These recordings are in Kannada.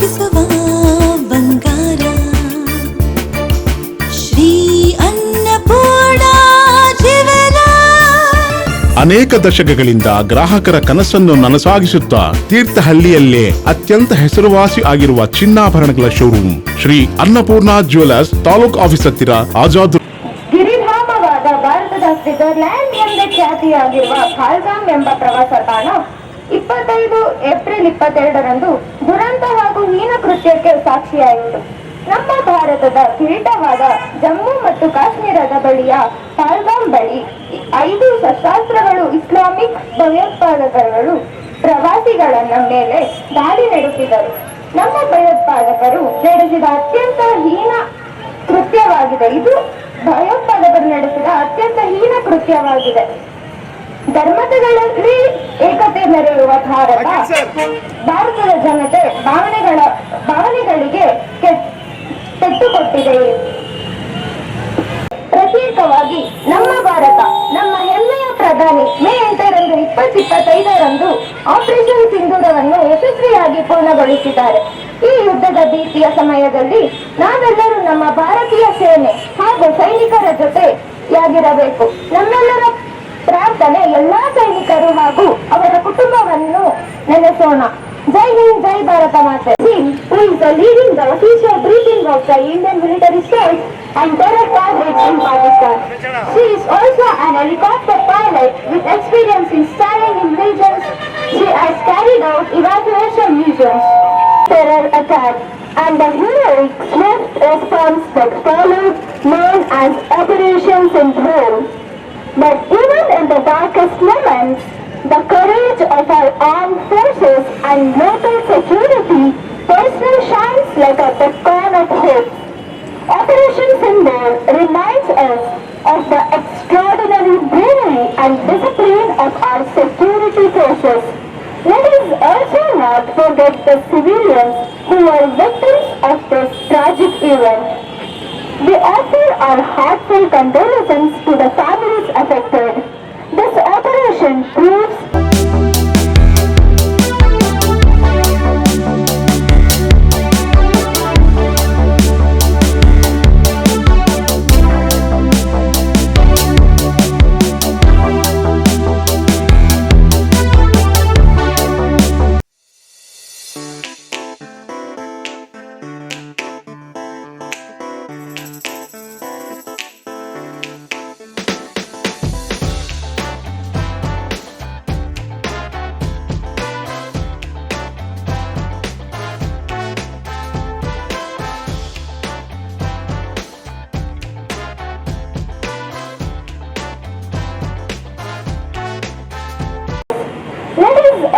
ಹೆಚ್ಚಿಸುವ ಬಂಗಾರ ಶ್ರೀ ಅನ್ನಪೂರ್ಣ ಅನೇಕ ದಶಕಗಳಿಂದ ಗ್ರಾಹಕರ ಕನಸನ್ನು ನನಸಾಗಿಸುತ್ತಾ ತೀರ್ಥಹಳ್ಳಿಯಲ್ಲೇ ಅತ್ಯಂತ ಹೆಸರುವಾಸಿ ಆಗಿರುವ ಚಿನ್ನಾಭರಣಗಳ showroom Shri Annapurna jewellers taluk office ಹತ್ತಿರ ಆಜಾದ್. ಗಿರಿಧಾಮವಾದ ಭಾರತದ ಸ್ವಿಟ್ಜರ್ಲ್ಯಾಂಡ್ ಎಂದೇ ಖ್ಯಾತಿಯಾಗಿರುವ ಪಾಲ್ಗಾಮ್ ಎಂಬ ಪ್ರವಾಸ ತಾಣ 25 ಏಪ್ರಿಲ್ 22ರಂದು ದುರಂತ ಹಾಗೂ ಹೀನ ಕೃತ್ಯಕ್ಕೆ ಸಾಕ್ಷಿಯಾಯಿತು. ನಮ್ಮ ಭಾರತದ ಕಿರೀಟವಾದ ಜಮ್ಮು ಮತ್ತು ಕಾಶ್ಮೀರದ ಬಳಿಯ ಪಾಲ್ಗಾಮ್ ಬಳಿ 5 ಸಶಸ್ತ್ರಗಳು ಇಸ್ಲಾಮಿಕ್ ಭಯೋತ್ಪಾದಕರುಗಳು ಪ್ರವಾಸಿಗಳನ್ನ ಮೇಲೆ ದಾಳಿ ನಡೆಸಿದರು. ನಮ್ಮ ಭಯೋತ್ಪಾದಕರು ನಡೆಸಿದ ಅತ್ಯಂತ ಹೀನ ಕೃತ್ಯವಾಗಿದೆ. ಇದು ಭಯೋತ್ಪಾದಕರು ನಡೆಸಿದ ಅತ್ಯಂತ ಹೀನ ಕೃತ್ಯವಾಗಿದೆ. ಧರ್ಮಗಳಲ್ಲಿ ಏಕತೆ ಮೆರೆಯುವ ಭಾರತದ ಜನತೆ ಭಾವನೆಗಳಿಗೆ ಪೆಟ್ಟು ಕೊಟ್ಟಿದೆ. ಪ್ರತ್ಯೇಕವಾಗಿ ನಮ್ಮ ಭಾರತ, ನಮ್ಮ ಹೆಮ್ಮೆಯ ಪ್ರಧಾನಿ ಮೇ 8ರಂದು 2025ರಂದು ಆಪರೇಷನ್ ಸಿಂಧೂರವನ್ನು ಯಶಸ್ವಿಯಾಗಿ ಪೂರ್ಣಗೊಳಿಸಿದ್ದಾರೆ. ಈ ಯುದ್ಧದ ಭೀತಿಯ ಸಮಯದಲ್ಲಿ ನಾವೆಲ್ಲರೂ ನಮ್ಮ ಭಾರತೀಯ ಸೇನೆ ಹಾಗೂ ಸೈನಿಕರ ಜೊತೆಯಾಗಿರಬೇಕು. ನಮ್ಮೆಲ್ಲರ ಪ್ರಾರ್ಥನೆ ಎಲ್ಲಾ ಸೈನಿಕರು ಹಾಗೂ ಅವರ ಕುಟುಂಬವನ್ನು ನೆನೆಸೋಣ. ಜೈ ಹಿಂದ್, ಜೈ ಭಾರತ ಮಾತೆ. Who is the leading the official briefing of the Indian military strikes and terror targets in Pakistan. She is also an helicopter pilot with experience in standing in regions. She has carried out evacuation missions, terror attack, and the heroic swift response that followed, known as Operation Sindoor. But even in the darkest moments, the courage of our armed forces and local security personnel shines like a beacon of hope. Operation Sindoor reminds us of the extraordinary bravery and discipline of our security forces. Let us also not forget the civilians who were victims of this tragic event. We offer our heartfelt condolences to the families affected. This operation proves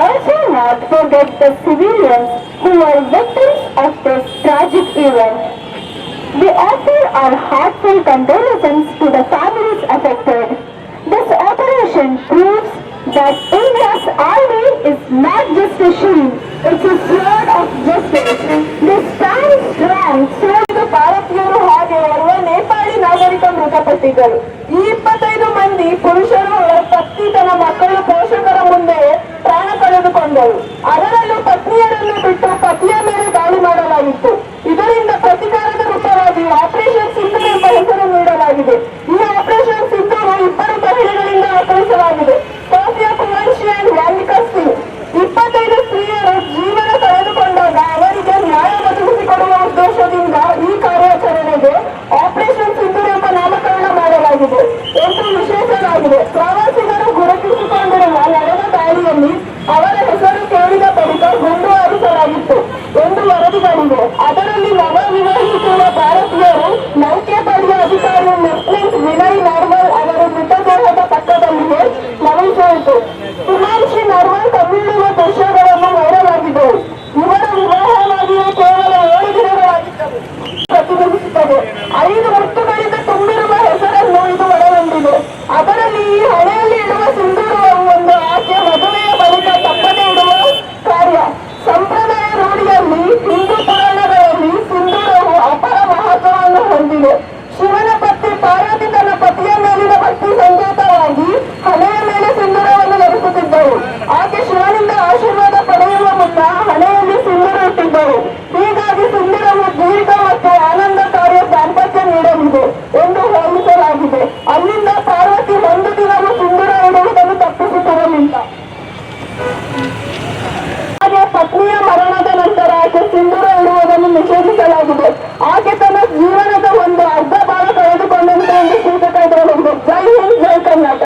also not forget the civilians who were victims of this tragic event. We offer our heartfelt condolences to the families affected. This operation proves that India's army is not just a shield, it's a sword